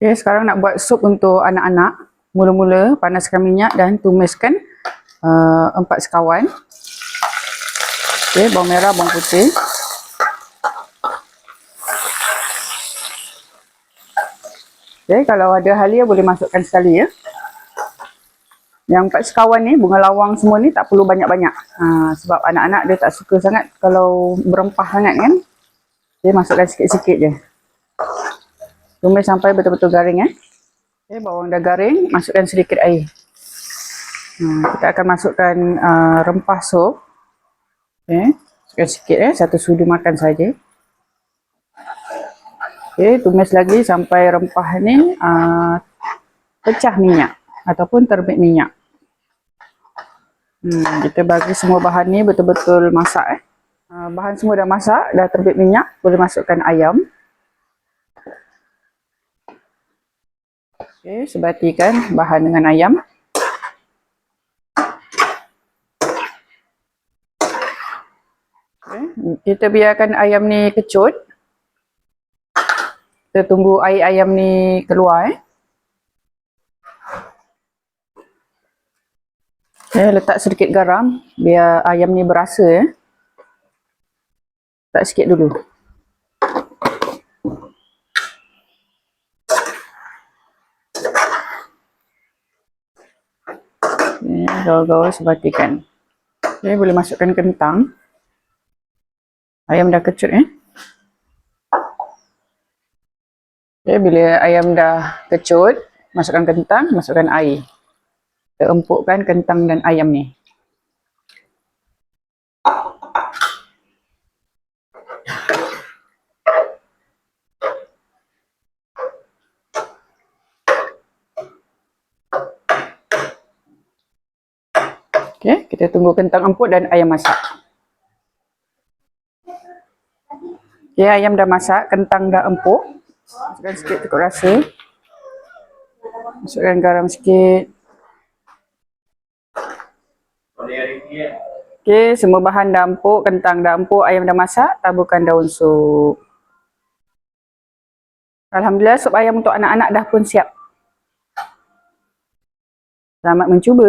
Okay, sekarang nak buat sup untuk anak-anak. Mula-mula panaskan minyak dan tumiskan 4 sekawan. Okay, bawang merah, bawang putih. Okay, kalau ada halia boleh masukkan sekali ya. Yang 4 sekawan ni, bunga lawang semua ni tak perlu banyak-banyak. Sebab anak-anak dia tak suka sangat kalau berempah sangat kan. Okay, masukkan sikit-sikit je. Tumis sampai betul-betul garing ya. Okay, bawang dah garing, masukkan sedikit air. Kita akan masukkan rempah sup. Okay, masukkan sikit ya, 1 sudu makan saja. Okay, tumis lagi sampai rempah ni pecah minyak ataupun terbit minyak. Kita bagi semua bahan ni betul-betul masak. Bahan semua dah masak, dah terbit minyak, boleh masukkan ayam. Okay, sebatikan bahan dengan ayam. Okay, kita biarkan ayam ni kecut. Kita tunggu air ayam ni keluar. Okay, letak sedikit garam biar ayam ni berasa ya. Letak sikit dulu. Gaul-gaul sebatikan. Okay, boleh masukkan kentang. Ayam dah kecut Okay, bila ayam dah kecut, masukkan kentang, masukkan air. Kita empukkan kentang dan ayam ni. Okay, kita tunggu kentang empuk dan ayam masak. Okay, ayam dah masak, kentang dah empuk. Masukkan sikit cukup rasa. Masukkan garam sikit. Okay, semua bahan dah empuk, kentang dah empuk, ayam dah masak, taburkan daun sup. Alhamdulillah, sup ayam untuk anak-anak dah pun siap. Selamat mencuba.